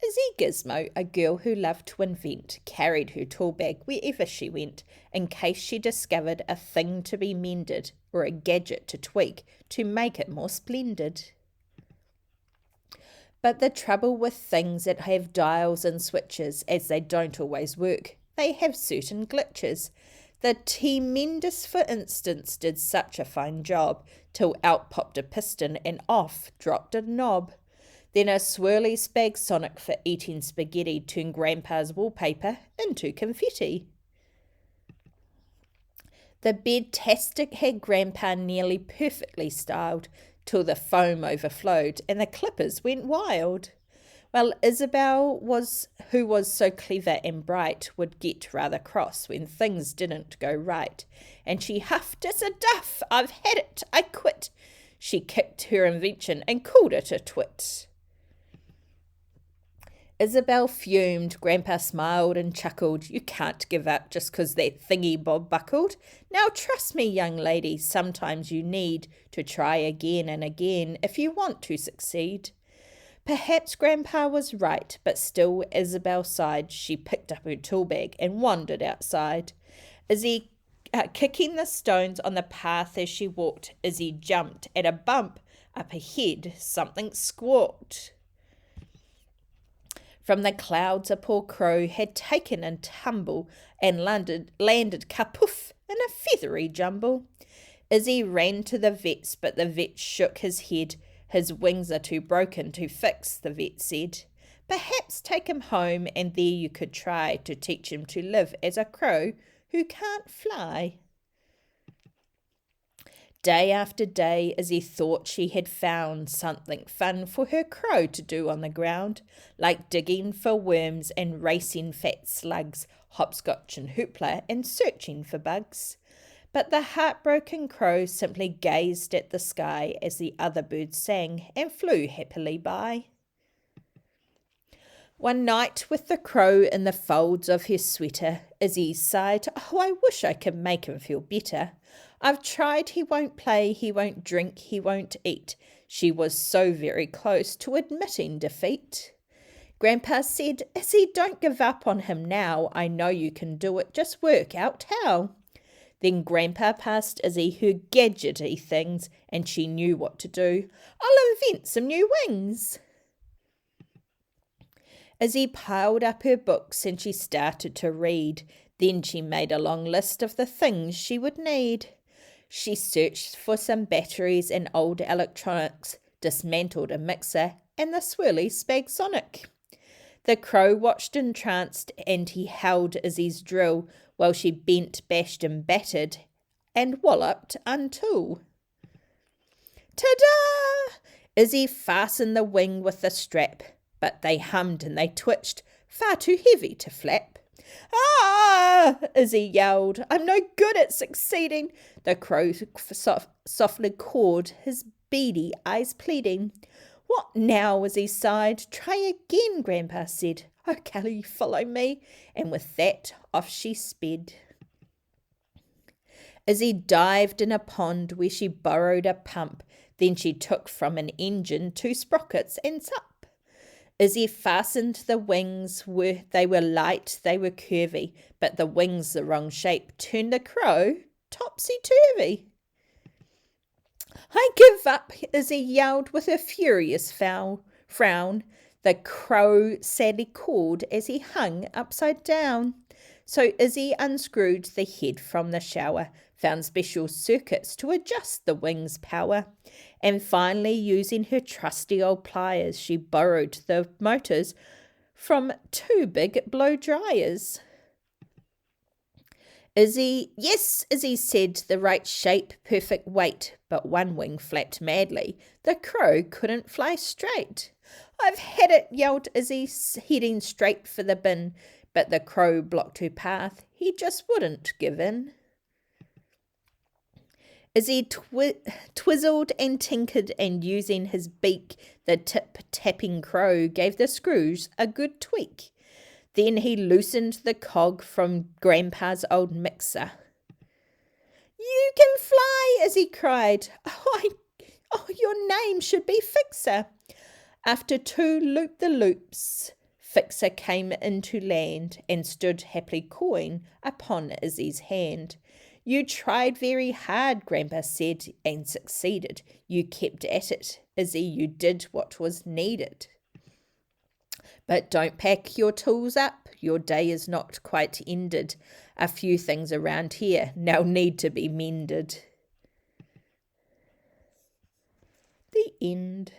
Izzy Gizmo, a girl who loved to invent, carried her tool bag wherever she went, in case she discovered a thing to be mended or a gadget to tweak to make it more splendid. But the trouble with things that have dials and switches, as they don't always work, they have certain glitches. The T-Mendus, for instance, did such a fine job, till out popped a piston and off dropped a knob. Then a swirly spag sonic for eating spaghetti turned Grandpa's wallpaper into confetti. The bedtastic had Grandpa nearly perfectly styled, till the foam overflowed and the clippers went wild. Well, Isabel, who was so clever and bright, would get rather cross when things didn't go right, and she huffed as a duff, "I've had it, I quit." She kicked her invention and called it a twit. Isabel fumed. Grandpa smiled and chuckled. "You can't give up just 'cause that thingy bob buckled. Now trust me, young lady, sometimes you need to try again and again if you want to succeed." Perhaps Grandpa was right, but still Isabel sighed. She picked up her tool bag and wandered outside. Izzy kicking the stones on the path as she walked. Izzy jumped at a bump. Up ahead, something squawked. From the clouds a poor crow had taken a tumble and landed kapoof in a feathery jumble. Izzy ran to the vet's, but the vet shook his head. "His wings are too broken to fix," the vet said. "Perhaps take him home, and there you could try to teach him to live as a crow who can't fly." Day after day, Izzy thought she had found something fun for her crow to do on the ground, like digging for worms and racing fat slugs, hopscotch and hoopla, and searching for bugs. But the heartbroken crow simply gazed at the sky as the other birds sang and flew happily by. One night, with the crow in the folds of her sweater, Izzy sighed, "Oh, I wish I could make him feel better. I've tried, he won't play, he won't drink, he won't eat." She was so very close to admitting defeat. Grandpa said, "Izzy, don't give up on him now. I know you can do it, just work out how." Then Grandpa passed Izzy her gadgety things, and she knew what to do. "I'll invent some new wings." Izzy piled up her books and she started to read. Then she made a long list of the things she would need. She searched for some batteries and old electronics, dismantled a mixer and the swirly spag sonic. The crow watched entranced, and he held Izzy's drill while she bent, bashed and battered and walloped until. Ta-da! Izzy fastened the wing with the strap, but they hummed and they twitched, far too heavy to flap. "Ah!" Izzy yelled, "I'm no good at succeeding." The crow softly cawed, his beady eyes pleading. "What now?" Izzy sighed. "Try again," Grandpa said. "Oh, Kelly, follow me." And with that, off she sped. Izzy dived in a pond where she borrowed a pump. Then she took from an engine 2 sprockets and sup. Izzy fastened the wings. They were light, they were curvy, but the wings the wrong shape turned the crow topsy-turvy. "I give up," Izzy yelled with a furious frown. The crow sadly cawed as he hung upside down. So Izzy unscrewed the head from the shower, found special circuits to adjust the wings' power, and finally, using her trusty old pliers, she borrowed the motors from 2 big blow dryers. Yes, Izzy said, "the right shape, perfect weight," but one wing flapped madly. The crow couldn't fly straight. "I've had it," yelled Izzy, heading straight for the bin, but the crow blocked her path. He just wouldn't give in. Izzy twizzled and tinkered, and using his beak, the tip-tapping crow gave the screws a good tweak. Then he loosened the cog from Grandpa's old mixer. "You can fly," Izzy cried. Oh, your name should be Fixer." After 2 loop-the-loops, Fixer came into land and stood happily cawing upon Izzy's hand. You tried very hard, Grandpa said, and succeeded. You kept at it, Izzy, you did what was needed. But don't pack your tools up, your day is not quite ended. A few things around here now need to be mended. The end.